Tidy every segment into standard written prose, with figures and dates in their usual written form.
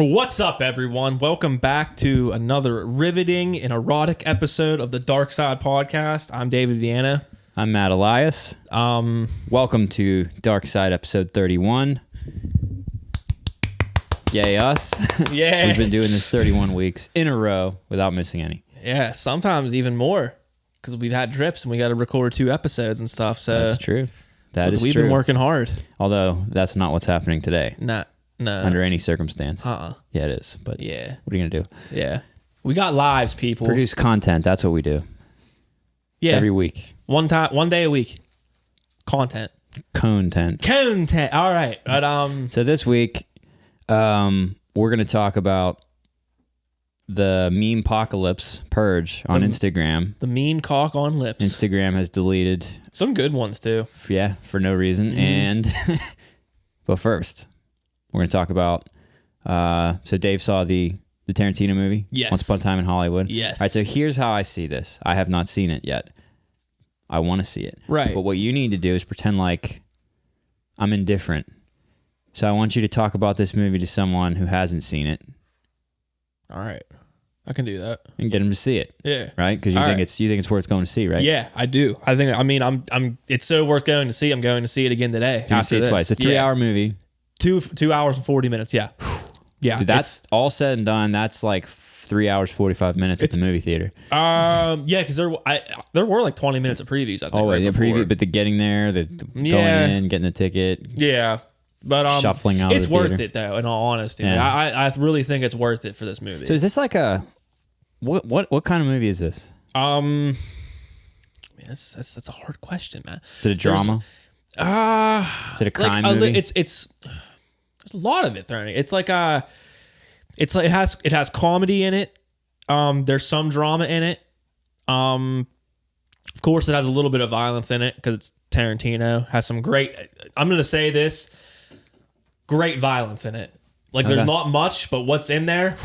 What's up, everyone? Welcome back to another riveting and erotic episode of the Dark Side Podcast. I'm David Viana. I'm Matt Elias. Welcome to Dark Side episode 31. Yay us. Yeah. We've been doing this 31 weeks in a row without missing any. Yeah, sometimes even more because we've had trips and we got to record 2 episodes and stuff. So that's true. We've been working hard. Although that's not what's happening today. No. Under any circumstance. Yeah, it is. But yeah. What are you going to do? Yeah. We got lives, people. Produce content. That's what we do. Yeah. Every week. One day a week. Content. All right. But So this week, we're going to talk about the meme apocalypse Purge on Instagram. The mean cock on lips. Instagram has deleted some good ones too. Yeah, for no reason. And but first, we're going to talk about. So Dave saw the Tarantino movie. Yes. Once Upon a Time in Hollywood. Yes. All right. So here's how I see this. I have not seen it yet. I want to see it. Right. But what you need to do is pretend like I'm indifferent. So I want you to talk about this movie to someone who hasn't seen it. All right. I can do that. And get them to see it. Yeah. Right? Because you think it's worth going to see, right? Yeah, I do. I'm it's so worth going to see. I'm going to see it again today. You see it twice. It's a 3-hour movie. 2 hours and 40 minutes. Yeah. Yeah. Dude, that's all said and done. That's like 3 hours, 45 minutes at the movie theater. Yeah, because there were like 20 minutes of previews, I think. Oh, right the preview, but the getting there, the going in, getting the ticket. Yeah. But shuffling out. It's worth it though, in all honesty. Yeah. I really think it's worth it for this movie. So is this like a what kind of movie is this? That's a hard question, man. Is it a drama? Is it a crime movie? It's there's a lot of it thrown in. It's like it has comedy in it. There's some drama in it. Of course, it has a little bit of violence in it because it's Tarantino. Has some great. I'm gonna say this. Great violence in it. Like there's not much, but what's in there?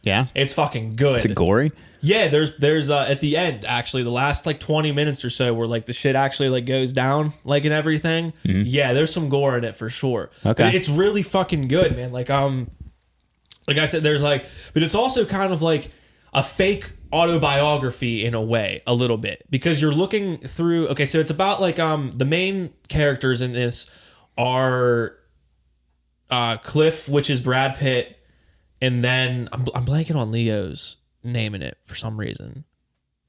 Yeah, it's fucking good. Is it gory? Yeah, there's at the end actually the last like 20 minutes or so where like the shit actually like goes down like and everything. Mm-hmm. Yeah, there's some gore in it for sure. Okay, but it's really fucking good, man. Like I said, there's like, but it's also kind of like a fake autobiography in a way, a little bit, because you're looking through. Okay, so it's about like the main characters in this are Cliff, which is Brad Pitt, and then I'm blanking on Leo's name in it for some reason.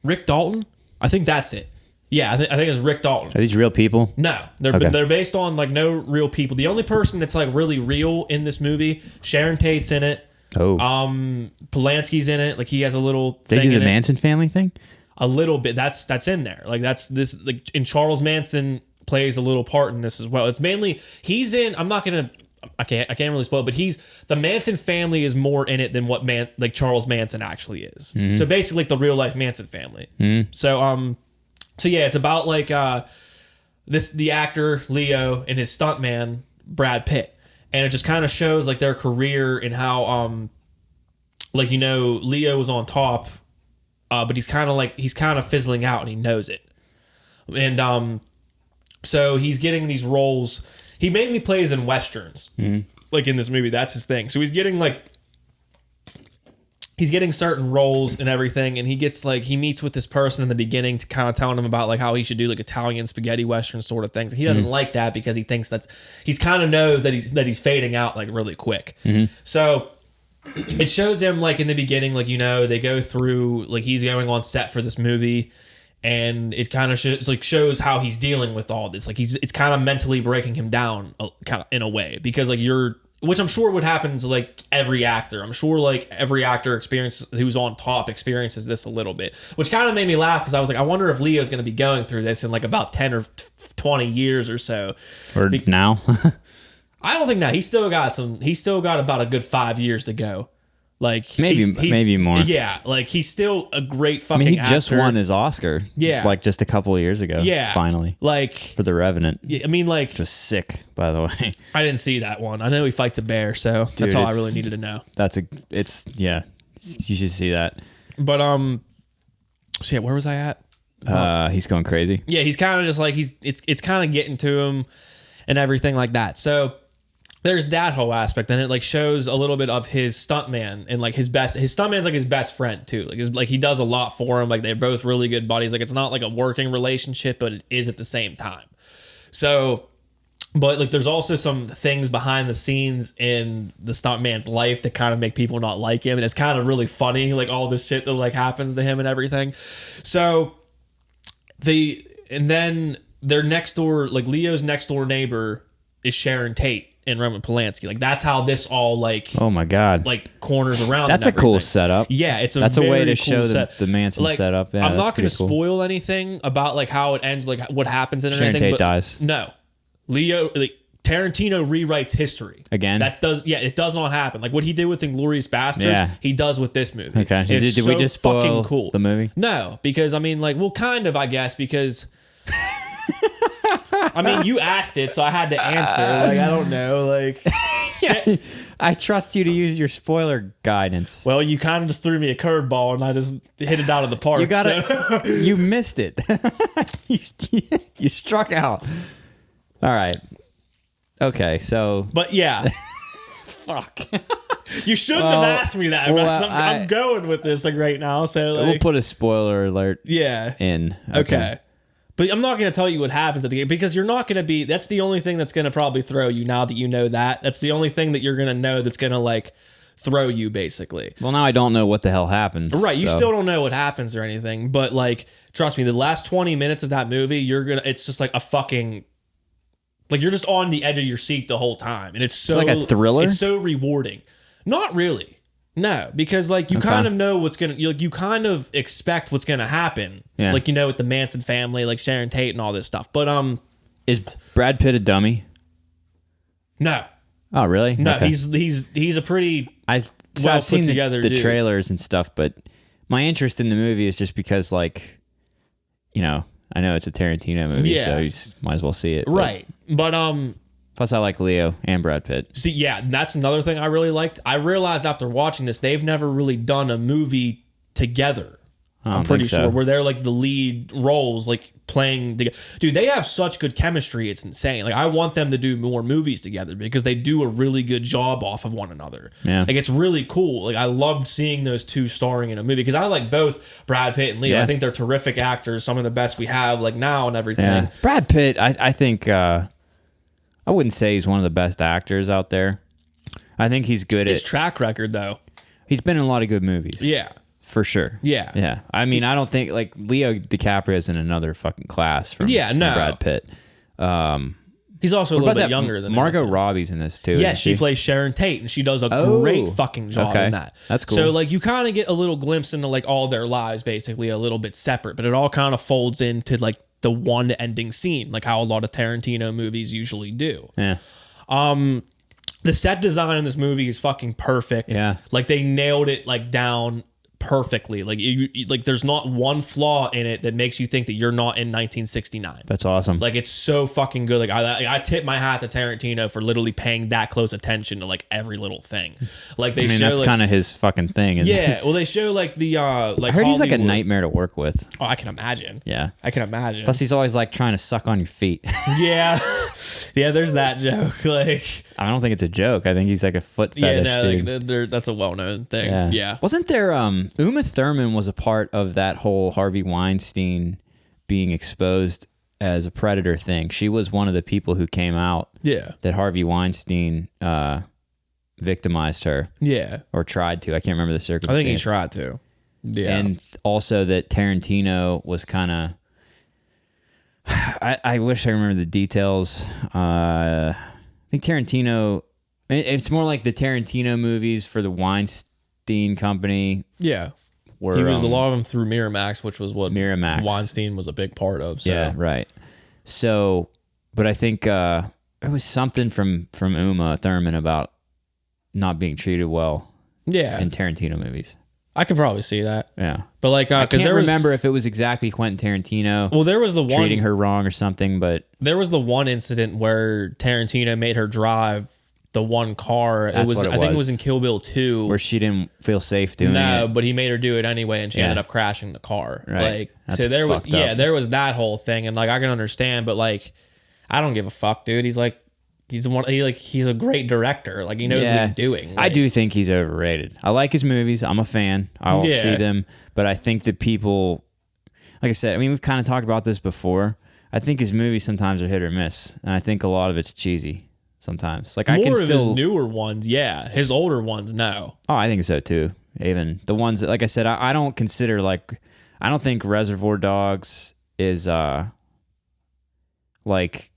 Rick Dalton? I think that's it. Yeah, I think it's Rick Dalton. Are these real people? No, they're based on like no real people. The only person that's like really real in this movie, Sharon Tate's in it. Oh. Polanski's in it. Like he has a little. They do the Manson family thing. A little bit. That's in there. Like that's this. Like, and Charles Manson plays a little part in this as well. It's mainly he's in. I'm not gonna. I can't really spoil it, but the Manson family is more in it than what Charles Manson actually is. Mm-hmm. So basically like the real life Manson family. Mm-hmm. So yeah, it's about like the actor Leo and his stuntman Brad Pitt. And it just kind of shows like their career and how Leo was on top, but he's kind of fizzling out and he knows it. And so he's getting these roles. He mainly plays in westerns, like in this movie. That's his thing. So he's getting certain roles and everything, and he meets with this person in the beginning to kind of telling him about like how he should do like Italian spaghetti western sort of things. He doesn't like that because he thinks he's kind of knows that he's fading out like really quick. Mm-hmm. So it shows him like in the beginning, like they go through like he's going on set for this movie. And it kind of shows how he's dealing with all this. Like it's kind of mentally breaking him down kind of in a way, because like which I'm sure would happen to like every actor. I'm sure like every actor who's on top experiences this a little bit, which kind of made me laugh because I was like, I wonder if Leo's going to be going through this in like about 10 or 20 years or so. Or now. I don't think now. He's still got about a good 5 years to go. Like maybe more. Yeah, like he's still a great fucking actor. He just won his Oscar. Yeah, like just a couple of years ago. Yeah, finally. Like for The Revenant. Yeah, I mean, like which was sick, by the way. I didn't see that one. I know he fights a bear, so that's all I really needed to know. You should see that. But so yeah, where was I at? He's going crazy. Yeah, he's kind of just like it's kind of getting to him and everything like that. So there's that whole aspect. Then it like shows a little bit of his stuntman and like his stuntman's like his best friend too. Like he does a lot for him. Like they're both really good buddies. Like it's not like a working relationship, but it is at the same time. So, but like there's also some things behind the scenes in the stuntman's life that kind of make people not like him, and it's kind of really funny, like all this shit that like happens to him and everything. So and then their next door, like Leo's next door neighbor is Sharon Tate and Roman Polanski. Like that's how this all like, oh my god, like corners around. That's a cool setup. Yeah, that's a way to show the Manson like, setup. Yeah, I'm not going to cool. spoil anything about like how it ends, like what happens in it. Sharon Tate dies. No, Tarantino rewrites history again. It does not happen. Like what he did with Inglourious Bastards, he does with this movie. Okay, it's did we just spoil fucking cool the movie? No, because I mean, like, well, kind of, I guess, because. I mean, you asked it, so I had to answer. Like, I don't know. Like, yeah, I trust you to use your spoiler guidance. Well, you kind of just threw me a curveball, and I just hit it out of the park. You got it. You missed it. You struck out. All right. Okay, so. But yeah. Fuck. You shouldn't have asked me that. I'm going with this like right now. So like, we'll put a spoiler alert. Yeah. In. Okay. But I'm not going to tell you what happens at the game because you're not going to be. That's the only thing that's going to probably throw you now that you know that. That's the only thing that you're going to know that's going to like throw you basically. Well, now I don't know what the hell happens. Right. You still don't know what happens or anything. But like, trust me, the last 20 minutes of that movie, it's just like a fucking. Like you're just on the edge of your seat the whole time, and it's like a thriller. It's so rewarding. Not really. No, because like you kind of know what's gonna. You kind of expect what's gonna happen. Yeah. Like you know with the Manson family, like Sharon Tate and all this stuff. But is Brad Pitt a dummy? No. Oh really? No, okay. he's a pretty. I've seen the trailers and stuff, but my interest in the movie is just because like, you know. I know it's a Tarantino movie, so you might as well see it. Right. But plus I like Leo and Brad Pitt. See, yeah, that's another thing I really liked. I realized after watching this, they've never really done a movie together. I'm pretty sure where they're like the lead roles, like playing together. Dude, they have such good chemistry. It's insane. Like I want them to do more movies together because they do a really good job off of one another. Yeah. Like it's really cool. Like I loved seeing those two starring in a movie because I like both Brad Pitt and Leo. Yeah. I think they're terrific actors. Some of the best we have like now and everything. Yeah. Brad Pitt, I think, I wouldn't say he's one of the best actors out there. I think he's good His track record though. He's been in a lot of good movies. Yeah. For sure. Yeah. Yeah. I mean, I don't think like Leo DiCaprio is in another fucking class from Brad Pitt. He's also a little bit younger than Margot Robbie's in this too. Yeah, she plays Sharon Tate and she does a great fucking job in that. That's cool. So like you kind of get a little glimpse into like all their lives basically a little bit separate, but it all kind of folds into like the one ending scene, like how a lot of Tarantino movies usually do. Yeah. The set design in this movie is fucking perfect. Yeah. Like they nailed it like down perfectly. Like like there's not one flaw in it that makes you think that you're not in 1969. That's awesome. Like it's so fucking good. Like I tip my hat to Tarantino for literally paying that close attention to like every little thing. Like they show that's like, kind of his fucking thing. Isn't it? Well they show like the like I heard he's like a Hollywood. nightmare to work with. Oh, I can imagine. Yeah, I can imagine. Plus he's always like trying to suck on your feet. Yeah, there's that joke. Like I don't think it's a joke. I think he's like a foot fetish dude. Like, that's a well-known thing. Yeah. Wasn't there Uma Thurman was a part of that whole Harvey Weinstein being exposed as a predator thing. She was one of the people who came out that Harvey Weinstein victimized her. Yeah. Or tried to. I can't remember the circumstance. I think he tried to. Yeah. And also that Tarantino was kind of I wish I remember the details. I think Tarantino, it's more like the Tarantino movies for the Weinstein Company. Yeah. Were, he was a lot of them through Miramax, which was what Miramax. Weinstein was a big part of. So. Yeah, right. So, but I think it was something from Uma Thurman about not being treated well in Tarantino movies. I could probably see that. Yeah. But like, I can't remember if it was exactly Quentin Tarantino. Well, there was the one treating her wrong or something, but there was the one incident where Tarantino made her drive the one car. I think it was in Kill Bill 2, where she didn't feel safe doing it. No, but he made her do it anyway, and she ended up crashing the car. Right. Like, so there was there was that whole thing, and like I can understand, but like I don't give a fuck, dude. He's like he's a great director. Like he knows what he's doing. Like, I do think he's overrated. I like his movies. I'm a fan. I'll see them, but I think that people, like I said, I mean, we've kind of talked about this before. I think his movies sometimes are hit or miss, and I think a lot of it's cheesy sometimes. Like I can still his newer ones, his older ones, no. Oh, I think so too. Even the ones that, like I said, I don't consider I don't think Reservoir Dogs is like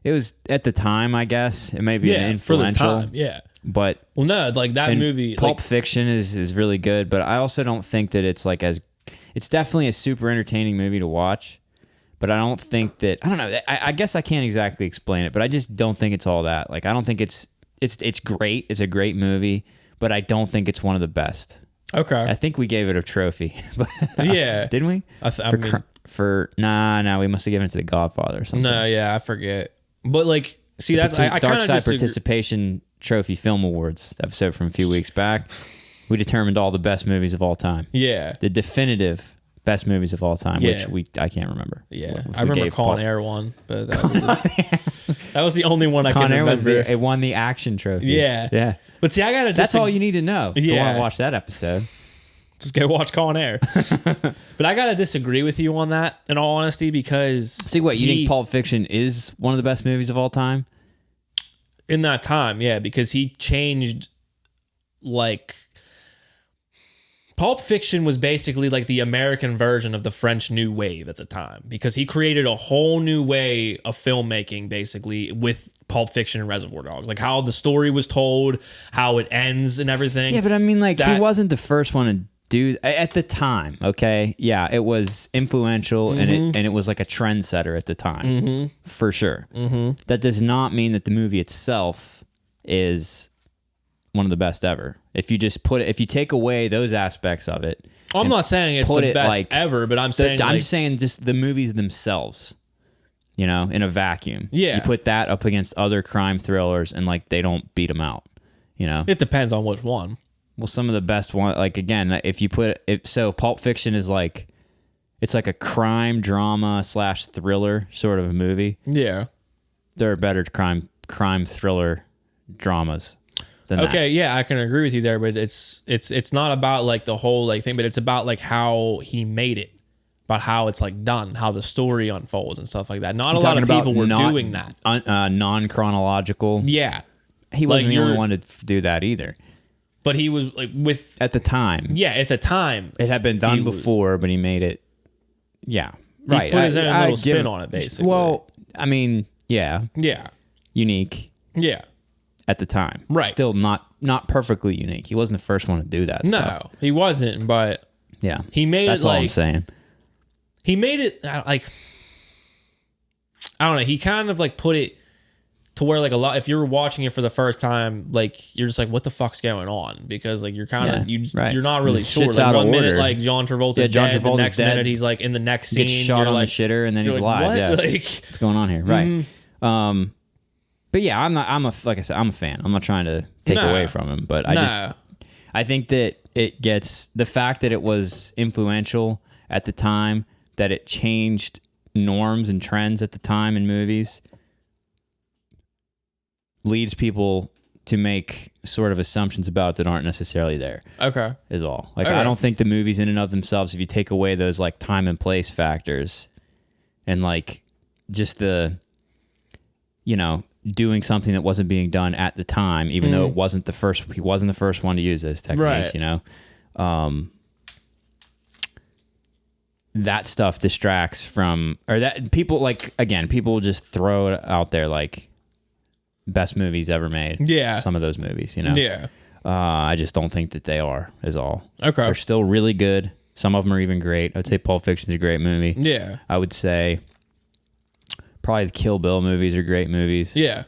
it was at the time. I guess it may be an influential, for the time, But well, no, like that movie, Pulp Fiction is really good, but I also don't think that it's like it's definitely a super entertaining movie to watch. But I don't think that, I don't know, I guess I can't exactly explain it, but I just don't think it's all that. Like I don't think it's great. It's a great movie, but I don't think it's one of the best. Okay. I think we gave it a trophy. Didn't we? We must have given it to The Godfather or something. No, I forget. But like, see, that's I Dark Side Participation Trophy Film Awards episode from a few weeks back. We determined all the best movies of all time. Yeah. The definitive best movies of all time, which I can't remember. Yeah, I remember Con Air one, but that was the only one I can remember. It won the action trophy. Yeah. But see, I gotta. That's all you need to know. If you want to watch that episode, just go watch Con Air. But I gotta disagree with you on that, in all honesty, because see what you think. Pulp Fiction is one of the best movies of all time. In that time, because he changed, like. Pulp Fiction was basically like the American version of the French New Wave at the time, because he created a whole new way of filmmaking, basically, with Pulp Fiction and Reservoir Dogs. Like how the story was told, how it ends and everything. Yeah, but I mean, like, he wasn't the first one to do at the time, okay? Yeah, it was influential, and it was like a trendsetter at the time, for sure. That does not mean that the movie itself is one of the best ever. If you just if you take away those aspects of it. I'm not saying it's the best ever, but I'm saying just the movies themselves, in a vacuum. Yeah. You put that up against other crime thrillers and like they don't beat them out, It depends on which one. Well, some of the best one, like again, if you put it, so Pulp Fiction is like, it's like a crime drama / thriller sort of a movie. Yeah. There are better crime thriller dramas. I can agree with you there, but it's not about like the whole like thing, but it's about like how he made it, about how it's like done, how the story unfolds and stuff like that. Not a lot of people were doing that. Non-chronological. Yeah, he wasn't the only one to do that either. But he was like at the time. Yeah, at the time it had been done before, but he made it. Yeah, right. He put his own little spin on it, basically. Well, I mean, yeah, unique. Yeah. At the time. Right. Still not perfectly unique. He wasn't the first one to do that stuff. No, he wasn't, but yeah. He made That's it like... all I'm saying. He made it like... I don't know. He kind of like put it to where like a lot... If you're watching it for the first time, like you're just like, what the fuck's going on? Because like you're kind of... You're not really sure. Like one minute like John Travolta's dead. The next minute he's like in the next scene. Gets shot on the shitter and then he's alive. What? Yeah. Like, what's going on here? Right. But yeah, like I said, I'm a fan. I'm not trying to take away from him, but I think that it gets the fact that it was influential at the time, that it changed norms and trends at the time in movies, leads people to make sort of assumptions about it that aren't necessarily there. Okay. Is all. Like, I don't think the movies in and of themselves, if you take away those like time and place factors and like just the, doing something that wasn't being done at the time, even though he wasn't the first one to use those techniques, that stuff distracts from, or that people like, again, people just throw it out there like best movies ever made. Yeah. Some of those movies, Yeah. I just don't think that they are, is all. Okay. They're still really good. Some of them are even great. I'd say Pulp Fiction's a great movie. Yeah. I would say probably the Kill Bill movies are great movies. Yeah.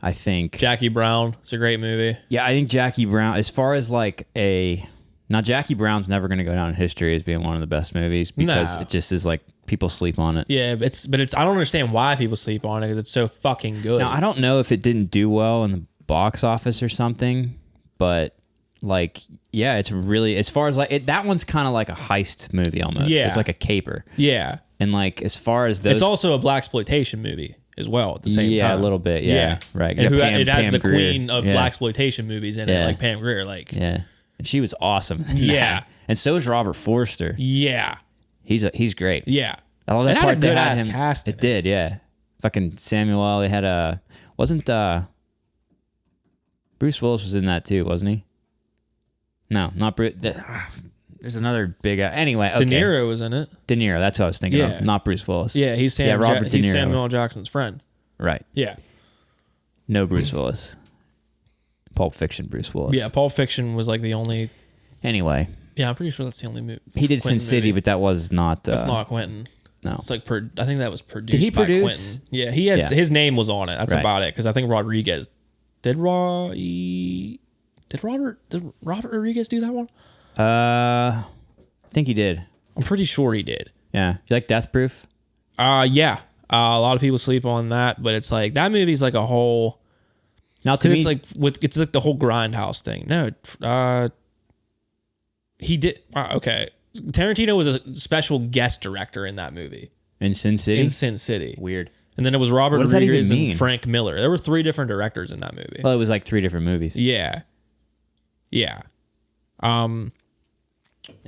I think Jackie Brown is a great movie. Yeah, I think Jackie Brown, as far as like now Jackie Brown's never going to go down in history as being one of the best movies because it just is like people sleep on it. Yeah, but I don't understand why people sleep on it because it's so fucking good. Now, I don't know if it didn't do well in the box office or something, but like, yeah, it's really, as far as like, that one's kind of like a heist movie almost. Yeah. It's like a caper. Yeah. And like, as far as those... It's also a blaxploitation movie. as well at the same time. Yeah, a little bit. Yeah. Right. And Pam, it has Pam the Grier. queen of blaxploitation movies in it, like Pam Grier. Like, yeah. And she was awesome. Yeah. And so is Robert Forster. Yeah. He's great. Yeah. I love that it part. Had a good ass cast. It did, yeah. Fucking Samuel. They had wasn't Bruce Willis was in that too, wasn't he? No, not Bruce. There's another big. Anyway, okay. De Niro was in it. De Niro. That's what I was thinking of. Not Bruce Willis. Yeah, he's Robert De Niro. He's Samuel L. Jackson's friend. Right. Yeah. No Bruce Willis. Pulp Fiction. Bruce Willis. Yeah, Pulp Fiction was like the only. Anyway. Yeah, I'm pretty sure that's the only movie. He did Sin City, but that was not. That's not Quentin. No, it's like I think that was produced. Did he by produce? Quentin. Yeah, he had his name was on it. That's Right. about it. Because I think Rodriguez did. Robert Rodriguez do that one? I think he did. I'm pretty sure he did. Yeah. You like Death Proof? Yeah. A lot of people sleep on that, but it's like that movie's like a whole. Now to me, it's like the whole Grindhouse thing. No, he did. Okay, Tarantino was a special guest director in that movie. In Sin City. Weird. And then it was Robert What does that even Rodriguez mean? and Frank Miller. There were 3 different directors in that movie. Well, it was like 3 different movies. Yeah. Yeah. And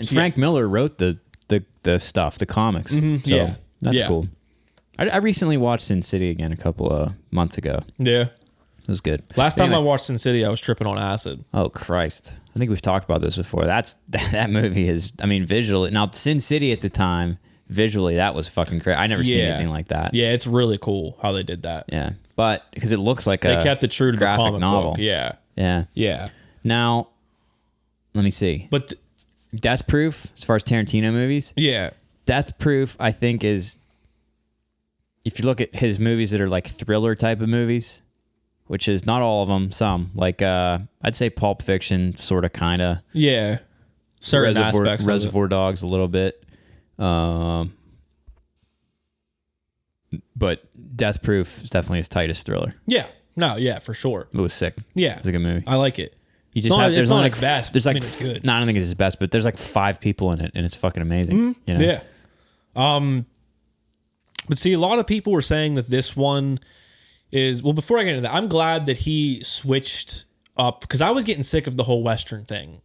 Frank Miller wrote the stuff, the comics. Mm-hmm. So that's cool. I recently watched Sin City again a couple of months ago. Yeah. It was good. Last time I watched Sin City, I was tripping on acid. Oh, Christ. I think we've talked about this before. That movie is, I mean, visually. Now, Sin City at the time, visually, that was fucking crazy. I never seen anything like that. Yeah, it's really cool how they did that. Yeah. But, because it looks like they kept it true to the graphic comic novel. book. Yeah. Yeah. Yeah. Now, let me see. But Death Proof, as far as Tarantino movies. Yeah. Death Proof, I think, is, if you look at his movies that are like thriller type of movies, which is not all of them, some, like I'd say Pulp Fiction, sort of, kind of. Yeah. Certain aspects. Reservoir Dogs a little bit. But Death Proof is definitely his tightest thriller. Yeah. No, yeah, for sure. It was sick. Yeah. It was a good movie. I like it. You just have, it's not his best. There's like, I mean, it's good. No, I don't think it's his best, but there's like 5 people in it, and it's fucking amazing. Mm-hmm. You know? Yeah. But see, a lot of people were saying that this one is, well, before I get into that, I'm glad that he switched up, because I was getting sick of the whole Western thing,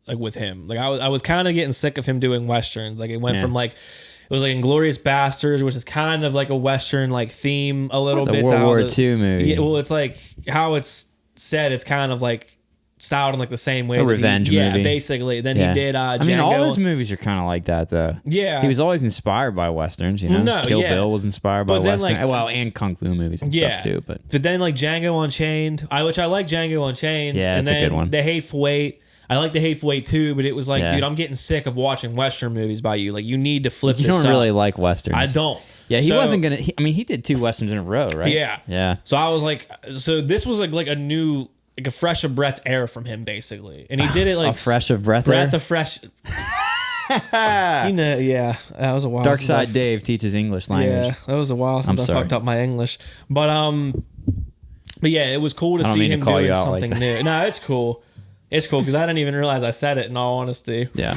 like with him. Like I was kind of getting sick of him doing Westerns. Like it went from like, it was like Inglourious Basterds, which is kind of like a Western like theme a little bit. It's a World War II movie. Yeah, well, it's like how it's said. It's kind of like styled in like the same way. A revenge movie. Yeah, basically. Then he did Django. I mean, all his movies are kind of like that, though. Yeah. He was always inspired by Westerns, you know? Kill Bill was inspired by Western. Like, well, and Kung Fu movies and stuff, too. But then like Django Unchained, which I like Django Unchained. Yeah, and it's a good one. The Hateful Eight. I like The Hateful Eight too, but it was like, dude, I'm getting sick of watching Western movies by you. Like, you need to flip this up. You don't really like Westerns. I don't. Yeah, he wasn't going to... I mean, he did 2 Westerns in a row, right? Yeah. Yeah. So I was like... So this was like a new... Like a fresh of breath air from him, basically. And he did it like... A fresh of breath Breath air? of fresh... You know, yeah. That was a while Dark Side Dave teaches English language. Yeah, that was a while since I fucked up my English. But yeah, it was cool to see him doing something new. No, it's cool. It's cool because I didn't even realize I said it, in all honesty. Yeah.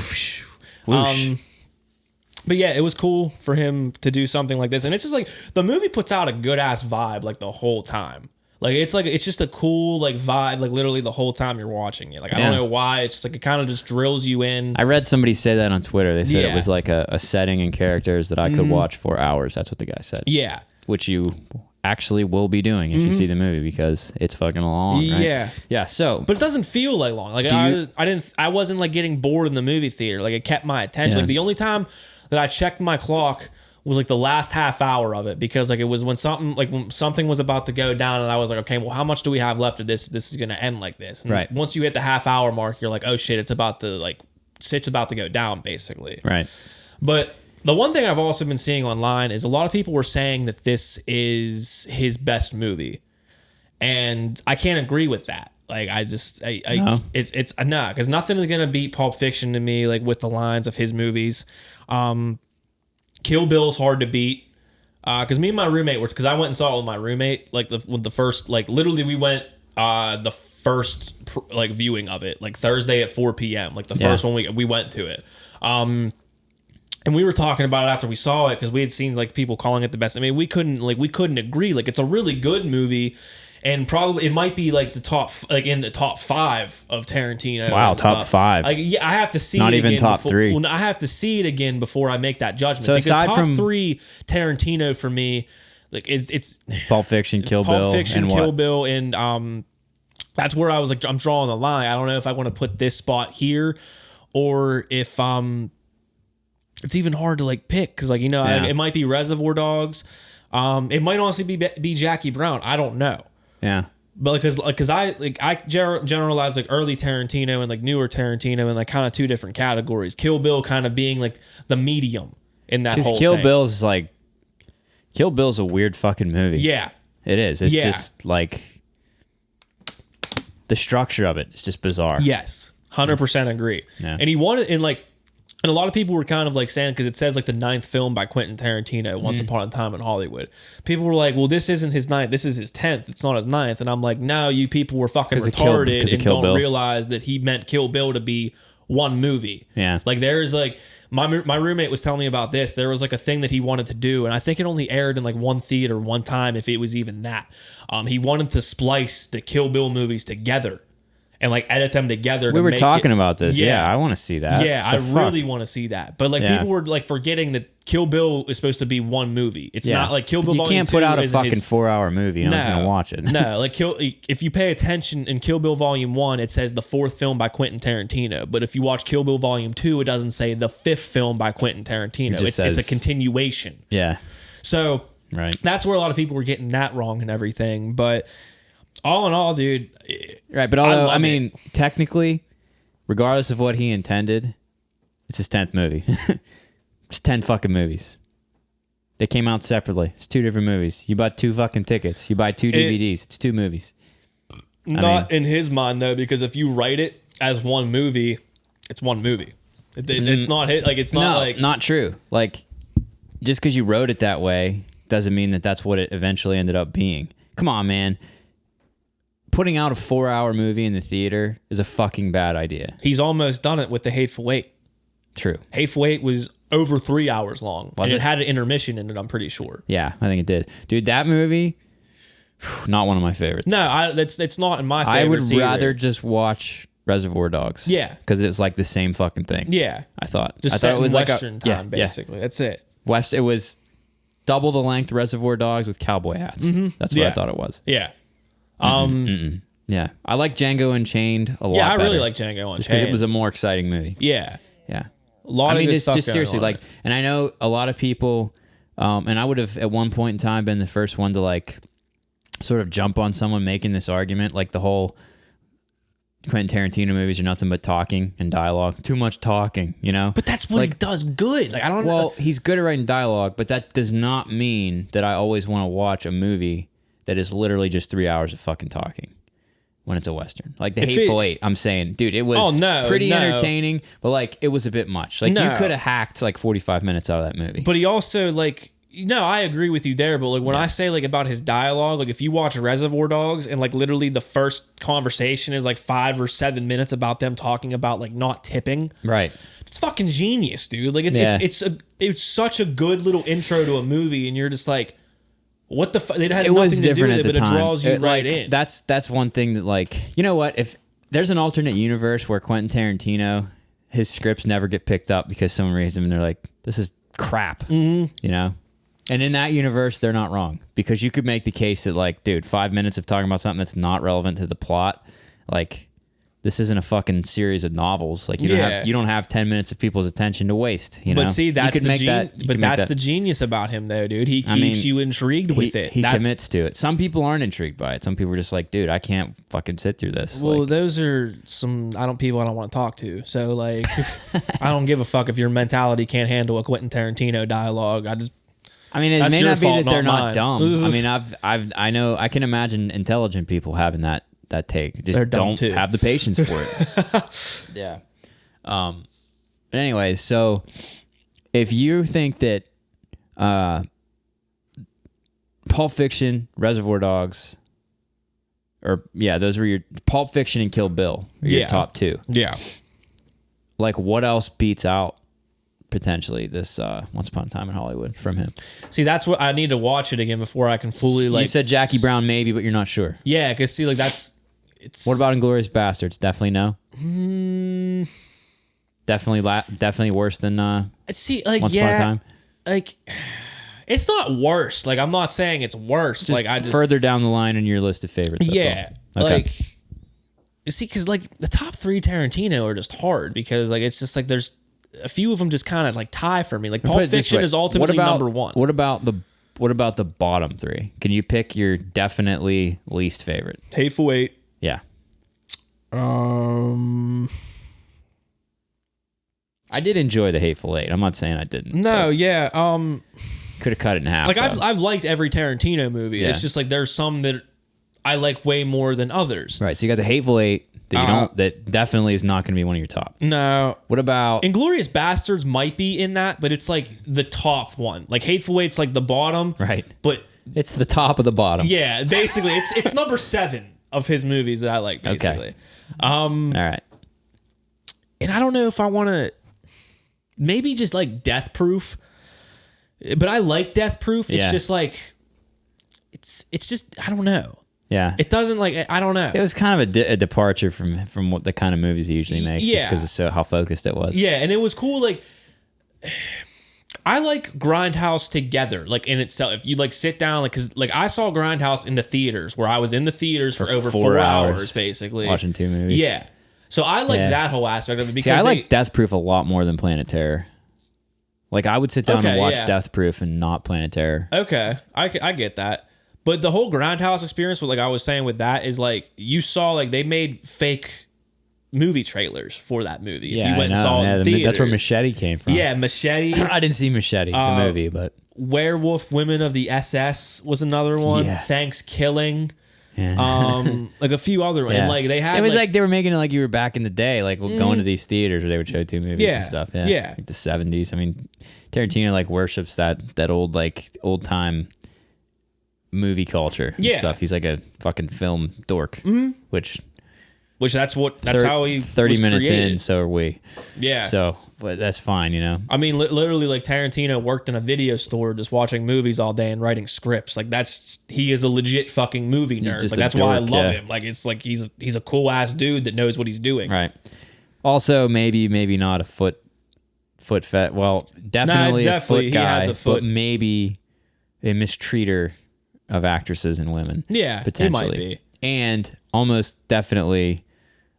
But yeah, it was cool for him to do something like this. And it's just like, the movie puts out a good ass vibe like the whole time. Like it's just a cool like vibe, like literally the whole time you're watching it. Like I don't know why, it's just like it kind of just drills you in. I read somebody say that on Twitter. They said it was like a setting and characters that I could watch for hours. That's what the guy said. Yeah. Which you actually will be doing if you see the movie, because it's fucking long. Right? Yeah. Yeah. So, but it doesn't feel like long. Like I wasn't like getting bored in the movie theater. Like it kept my attention. Yeah. Like the only time that I checked my clock was like the last half hour of it, because like it was when something was about to go down, and I was like, okay, well, how much do we have left of this? This is gonna end like this. And right. Once you hit the half hour mark, you're like, oh shit, it's about to go down, basically. Right. But the one thing I've also been seeing online is a lot of people were saying that this is his best movie, and I can't agree with that. Like no. It's nah, because nothing is gonna beat Pulp Fiction to me. Like with the lines of his movies. Kill Bill's hard to beat, because me and my roommate because I went and saw it with my roommate. Like the first, like literally we went the first like viewing of it, like Thursday at 4 p.m. Like the first one we went to it, and And we were talking about it after we saw it because we had seen like people calling it the best. I mean, we couldn't agree. Like, it's a really good movie, and probably it might be like in the top 5 of Tarantino. Wow, top 5. Like, yeah, I have to see not it even again top before, 3. Well, I have to see it again before I make that judgment. So because aside top from 3 Tarantino for me, like it's Pulp Fiction, Kill Bill, Pulp Fiction, and Kill Bill, and that's where I was like, I'm drawing the line. I don't know if I want to put this spot here, or if it's even hard to like pick because like it might be Reservoir Dogs, it might honestly be Jackie Brown. I don't know. Yeah, but because I generalize like early Tarantino and like newer Tarantino in like kind of 2 different categories. Kill Bill kind of being like the medium in that whole Kill thing. Kill Bill's a weird fucking movie. Yeah, it is. It's just like the structure of it is just bizarre. Yes, 100% agree. Yeah. And he wanted and a lot of people were kind of like saying, because it says like the 9th film by Quentin Tarantino, Once Upon a Time in Hollywood. People were like, well, this isn't his 9th, this is his 10th. It's not his 9th. And I'm like, no, you people were fucking retarded and don't realize that he meant Kill Bill to be one movie. Yeah. Like there's like, my roommate was telling me about this. There was like a thing that he wanted to do, and I think it only aired in like one theater one time, if it was even that. He wanted to splice the Kill Bill movies together and like edit them together. We were talking about this. Yeah, I want to see that. Yeah, I really want to see that. But like people were like forgetting that Kill Bill is supposed to be one movie. It's not like Kill Bill Volume 2. You can't put out a fucking 4-hour movie. No one's going to watch it. No, like if you pay attention in Kill Bill Volume 1, it says the 4th film by Quentin Tarantino. But if you watch Kill Bill Volume 2, it doesn't say the 5th film by Quentin Tarantino. It's a continuation. Yeah. So that's where a lot of people were getting that wrong and everything. But all in all, dude. Right, but although, I mean, technically, regardless of what he intended, it's his 10th movie. It's 10 fucking movies. They came out separately. It's 2 different movies. You bought 2 fucking tickets. You buy 2 DVDs. It's 2 movies. Not in his mind, though, because if you write it as one movie, it's one movie. It's not hit. Like, it's not not true. Like, just because you wrote it that way doesn't mean that that's what it eventually ended up being. Come on, man. Putting out a 4-hour movie in the theater is a fucking bad idea. He's almost done it with The Hateful Eight. True. Hateful Eight was over 3 hours long. And it had an intermission in it, I'm pretty sure. Yeah, I think it did. Dude, that movie, not one of my favorites. No, it's not in my favorites. I would rather just watch Reservoir Dogs. Yeah. Because it's like the same fucking thing. Yeah. I thought. Just set it was Western time, basically. Yeah. That's it. It was double the length Reservoir Dogs with cowboy hats. Mm-hmm. That's what I thought it was. Yeah. Yeah, I like Django Unchained a lot. Yeah, I really like Django Unchained just because it was a more exciting movie. Yeah, yeah. A lot of good stuff just seriously like, and I know a lot of people, and I would have at one point in time been the first one to like, sort of jump on someone making this argument, like the whole Quentin Tarantino movies are nothing but talking and dialogue. Too much talking, you know. But that's what he does good. Like I don't. Well, he's good at writing dialogue, but that does not mean that I always want to watch a movie that is literally just 3 hours of fucking talking when it's a Western. Like The Hateful Eight, I'm saying, dude, it was pretty entertaining, but like it was a bit much. Like you could have hacked like 45 minutes out of that movie. But he also like, I agree with you there, but like when I say like about his dialogue, like if you watch Reservoir Dogs and like literally the first conversation is like 5 or 7 minutes about them talking about like not tipping. Right. It's fucking genius, dude. Like it's such a good little intro to a movie and you're just like, what the fuck? It has nothing to do with it, but it draws you right in. That's one thing that, like, you know what? If there's an alternate universe where Quentin Tarantino, his scripts never get picked up because someone reads them and they're like, this is crap, you know? And in that universe, they're not wrong because you could make the case that, like, dude, 5 minutes of talking about something that's not relevant to the plot, like, this isn't a fucking series of novels. Like you don't have 10 minutes of people's attention to waste. You know? But see, that's the genius about him, though, dude. He keeps you intrigued with it. He commits to it. Some people aren't intrigued by it. Some people are just like, dude, I can't fucking sit through this. Well, like, those are people I don't want to talk to. So like, I don't give a fuck if your mentality can't handle a Quentin Tarantino dialogue. It may not be that they're not dumb. I mean, I know I can imagine intelligent people having that take. Just don't have the patience for it. Yeah. But anyways, so if you think that Pulp Fiction, Reservoir Dogs, those were your Pulp Fiction and Kill Bill are your top 2. Yeah. Like what else beats out potentially this Once Upon a Time in Hollywood from him. See, that's what I need to watch it again before I can fully like. You said Jackie Brown maybe, but you're not sure. Yeah, because see, like it's. What about Inglourious Bastards? Definitely no. Definitely worse than see, like Once Upon a Time. Like it's not worse. Like I'm not saying it's worse. Just like I just further down the line in your list of favorites. Yeah, all. Okay. like you see, because like the top 3 Tarantino are just hard because like it's just like there's a few of them just kind of like tie for me. Like Pulp Fiction is ultimately number 1. What about the bottom 3? Can you pick your definitely least favorite? Hateful Eight. Yeah. I did enjoy the Hateful Eight. I'm not saying I didn't. No, yeah. Could have cut it in half. Like I've liked every Tarantino movie. Yeah. It's just like there's some that I like way more than others. Right. So you got the Hateful Eight that you don't. That definitely is not going to be one of your top. No. What about Inglourious Bastards? Might be in that, but it's like the top one. Like Hateful Eight's like the bottom. Right. But it's the top of the bottom. Yeah. Basically, it's number 7 of his movies that I like. Basically. Okay. All right. And I don't know if I want to. Maybe just like Death Proof. But I like Death Proof. It's just like it's just I don't know. Yeah. It doesn't like I don't know. It was kind of a departure from what the kind of movies he usually makes, just because it's so how focused it was. Yeah, and it was cool. Like I like Grindhouse together, like in itself. If you like sit down, like because like I saw Grindhouse in the theaters, where I was in the theaters for over 4 hours, basically watching 2 movies. Yeah. So I like that whole aspect of it because I like Death Proof a lot more than Planet Terror. Like I would sit down and watch Death Proof and not Planet Terror. Okay, I get that. But the whole Grindhouse experience, like I was saying with that, is like you saw like they made fake movie trailers for that movie. Yeah, if you went and saw it in the theater. That's where Machete came from. Yeah, Machete. I didn't see Machete, the movie, but Werewolf Women of the SS was another one. Yeah. Thanksgiving. Yeah. Like a few other ones. Yeah. And like they had it was like they were making it like you were back in the day, like going to these theaters where they would show 2 movies and stuff. Yeah. Like the 70s. I mean, Tarantino like worships that old like old time movie culture and stuff. He's like a fucking film dork. Which that's how he 30 was minutes created. in, so are we. Yeah. So, but that's fine, you know. I mean, literally, like Tarantino worked in a video store just watching movies all day and writing scripts. Like he is a legit fucking movie nerd. Like that's why I love him. Like it's like he's a cool ass dude that knows what he's doing. Right. Also, maybe not a foot fet. Well, definitely a foot guy, he has a foot. But maybe a mistreater of actresses and women. Yeah, potentially. It might be. And almost definitely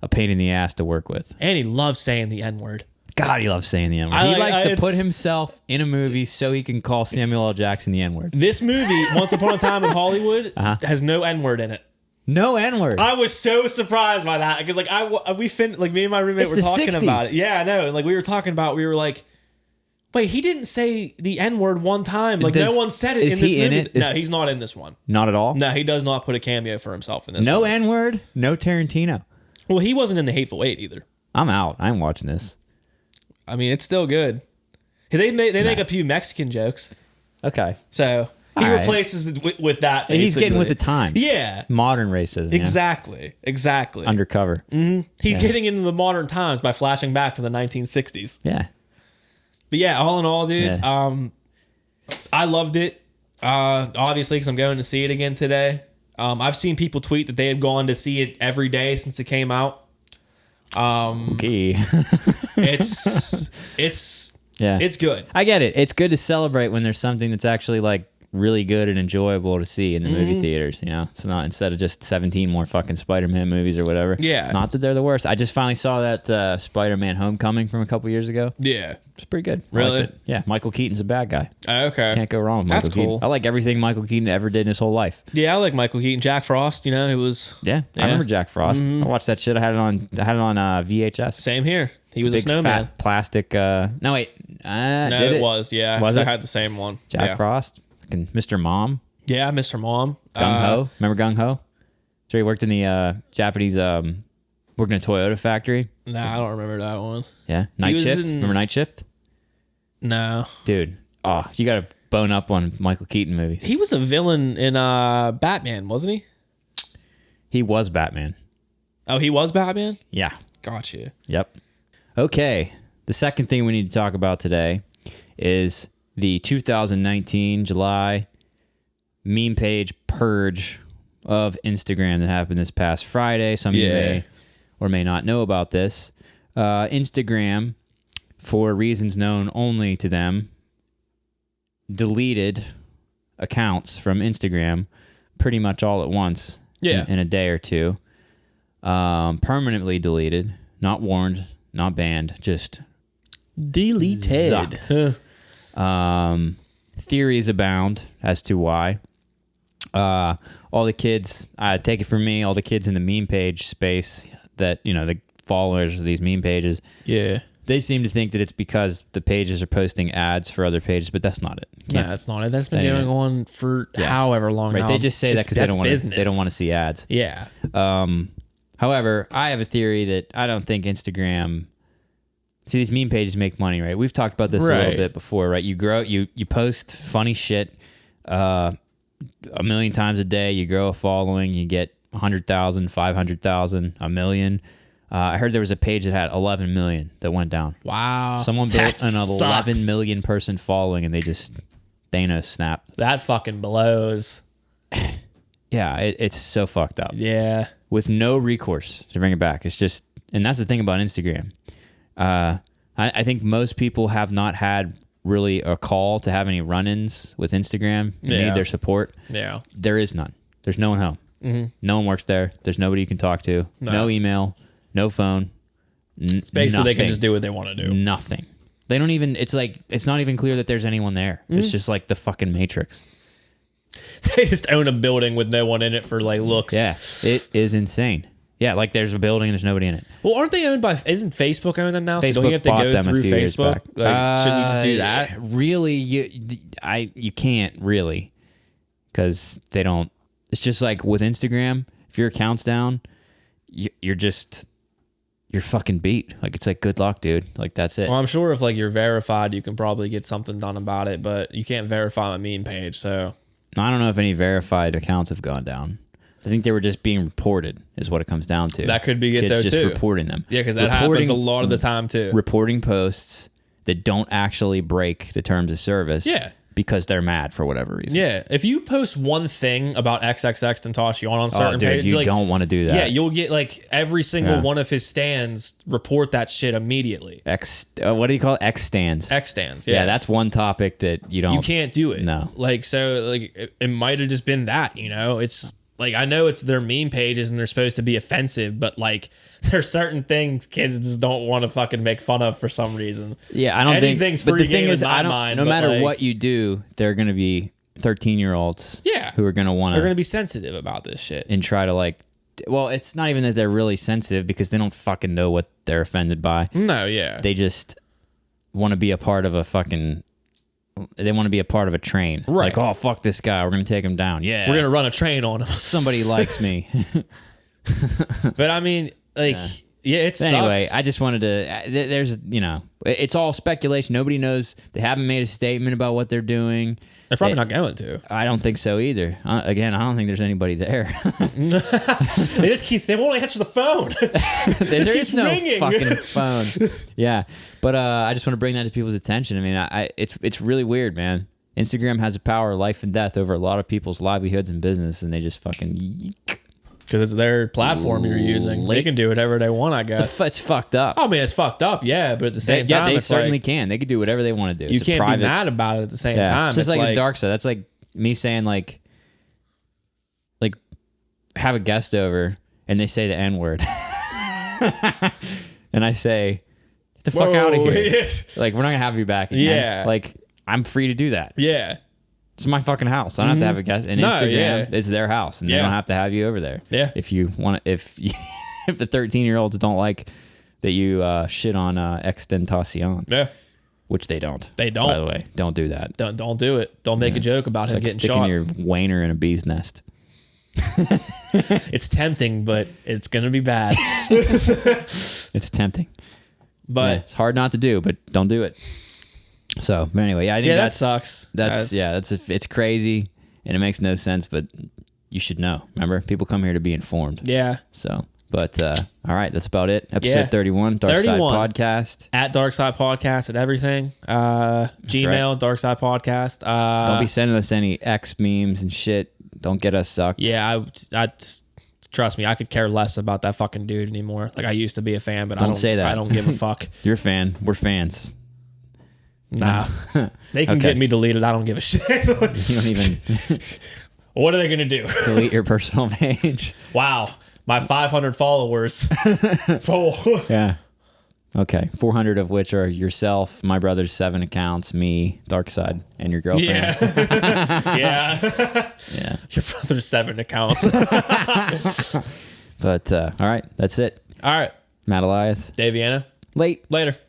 a pain in the ass to work with. And he loves saying the N-word. God, he loves saying the N-word. He likes to put himself in a movie so he can call Samuel L. Jackson the N-word. This movie, Once Upon a Time in Hollywood, has no N-word in it. No N-word. I was so surprised by that because like me and my roommate were talking 60s. about it. Yeah, I know. And like we were like, wait, he didn't say the N-word one time. Like no one said it in this movie. In it? No, he's not in this one. Not at all? No, he does not put a cameo for himself in this No one. N-word? No Tarantino? Well, he wasn't in the Hateful Eight either. I'm out. I'm watching this. I mean, it's still good. They make a few Mexican jokes. Okay. So he replaces it with that. Basically. He's getting with the times. Yeah. Modern racism. Exactly. Exactly. Undercover. Mm-hmm. He's getting into the modern times by flashing back to the 1960s. Yeah. But yeah, all in all, dude, I loved it. Obviously, because I'm going to see it again today. I've seen people tweet that they had gone to see it every day since it came out. Okay. It's good. I get it. It's good to celebrate when there's something that's actually like really good and enjoyable to see in the movie theaters, you know? It's not instead of just 17 more fucking Spider-Man movies or whatever. Yeah. Not that they're the worst. I just finally saw that Spider-Man Homecoming from a couple years ago. Yeah. It's pretty good. Really? Yeah. Michael Keaton's a bad guy. Okay. Can't go wrong with Michael Keaton. Cool. I like everything Michael Keaton ever did in his whole life. Yeah, I like Michael Keaton. Jack Frost, you know, it was... Yeah. I remember Jack Frost. I watched that shit. I had it on VHS. Same here. He was big a snowman. Fat plastic... no, wait. No, it was, yeah. Was it? I had the same one. Jack Frost. Fucking Mr. Mom. Yeah, Mr. Mom. Gung Ho. Remember Gung Ho? So he worked in the Japanese... worked in a Toyota factory. Nah, I don't remember that one. Yeah. Night Shift. Remember Night Shift? No. Dude. Oh, you got to bone up on Michael Keaton movies. He was a villain in Batman, wasn't he? He was Batman. Oh, he was Batman? Yeah. Gotcha. Yep. Okay. The second thing we need to talk about today is the 2019 July meme page purge of Instagram that happened this past Friday. Some of you may or may not know about this. Instagram, for reasons known only to them, deleted accounts from Instagram pretty much all at once in a day or two. Permanently deleted, not warned, not banned, just deleted. Theories abound as to why. All the kids, take it from me, all the kids in the meme page space that, the followers of these meme pages, they seem to think that it's because the pages are posting ads for other pages, but that's not it. Yeah, that's not it. That's been going on for however long now. They just say that because they don't want to see ads. Yeah. However, I have a theory that I don't think Instagram. See, these meme pages make money, right? We've talked about this a little bit before, right? You post funny shit 1 million times a day. You grow a following. You get 100,000, 500,000, 1 million. I heard there was a page that had 11 million that went down. Wow. Someone built an 11 million person following, and they just Thanos snapped. That fucking blows. Yeah, it's so fucked up. Yeah. With no recourse to bring it back. It's just, and that's the thing about Instagram. I think most people have not had really a call to have any run-ins with Instagram. You need their support. Yeah. There is none. There's no one home. Mm-hmm. No one works there. There's nobody you can talk to. No email. No phone. It's basically they can just do what they want to do. Nothing. They don't even, it's not even clear that there's anyone there. Mm-hmm. It's just like the fucking Matrix. They just own a building with no one in it for looks. Yeah, it is insane. Yeah, there's a building and there's nobody in it. Well, aren't they owned by? Isn't Facebook owned them now? Facebook so don't you have to go through Facebook? Shouldn't you just do that? Really, you can't really, because they don't. It's just like with Instagram. If your account's down, you're fucking beat. It's good luck, dude. That's it. Well, I'm sure if you're verified, you can probably get something done about it, but you can't verify a meme page. So I don't know if any verified accounts have gone down. I think they were just being reported, is what it comes down to. That could be it, though, too. Kids just reporting them. Yeah, because that happens a lot of the time, too. Reporting posts that don't actually break the terms of service. Yeah. Because they're mad for whatever reason. Yeah. If you post one thing about XXX Tentacion on certain pages, you don't want to do that. Yeah, you'll get every single one of his stands report that shit immediately. What do you call it? X stands. X stands. Yeah. That's one topic that you can't do it. No. It might have just been that. It's I know it's their meme pages and they're supposed to be offensive, but there's certain things kids just don't want to fucking make fun of for some reason. Yeah, I don't Anything's think. Free but the thing game is, in my mind. No matter what you do, there are going to be 13-year-olds. Yeah. Who are going to want to. They're going to be sensitive about this shit and try to Well, it's not even that they're really sensitive because they don't fucking know what they're offended by. No, yeah. They just want to be a part of a fucking. They want to be a part of a train. Right. Oh, fuck this guy. We're going to take him down. Yeah. We're going to run a train on him. Somebody likes me. But I mean, it sucks. Anyway, I just wanted to. There's, it's all speculation. Nobody knows. They haven't made a statement about what they're doing. They're probably not going to. I don't think so either. Again, I don't think there's anybody there. They won't answer the phone. There is no fucking phone. Yeah, but I just want to bring that to people's attention. I mean, it's really weird, man. Instagram has a power of life and death over a lot of people's livelihoods and business, and they just fucking. Because it's their platform you're using. They can do whatever they want, I guess. It's fucked up. I mean, it's fucked up, yeah, but at the same time, they certainly can. They can do whatever they want to do. You can't be mad about it at the same time. It's just like a dark side. That's like me saying have a guest over and they say the N-word. And I say, get the fuck out of here. We're not going to have you back again. Yeah. I'm free to do that. Yeah. It's my fucking house. I don't have to have a guest. And Instagram, it's their house, and they don't have to have you over there. Yeah. If you want, if the 13-year-olds don't like that you shit on Extentacion. Yeah. Which they don't. They don't. By the way, don't do that. Don't do it. Don't make a joke about him getting sticking shot. Your wiener in a bee's nest. It's tempting, but it's gonna be bad. It's tempting, but it's hard not to do. But don't do it. So, but anyway, I think that sucks. It's crazy and it makes no sense, but you should know. Remember, people come here to be informed. Yeah. So But all right, that's about it. Episode 31, Dark Side Podcast. At Dark Side Podcast at everything. Gmail, right. Dark Side Podcast. Don't be sending us any X memes and shit. Don't get us sucked. Yeah, I trust me, I could care less about that fucking dude anymore. Like I used to be a fan, but I don't say that. I don't give a fuck. You're a fan. We're fans. Nah. They can get me deleted. I don't give a shit. You don't even... What are they going to do? Delete your personal page. Wow. My 500 followers. Yeah. Okay. 400 of which are yourself, my brother's 7 accounts, me, Dark Side, and your girlfriend. Yeah. Yeah. Your brother's 7 accounts. But, all right. That's it. All right. Matt Elias. Daviana. Later.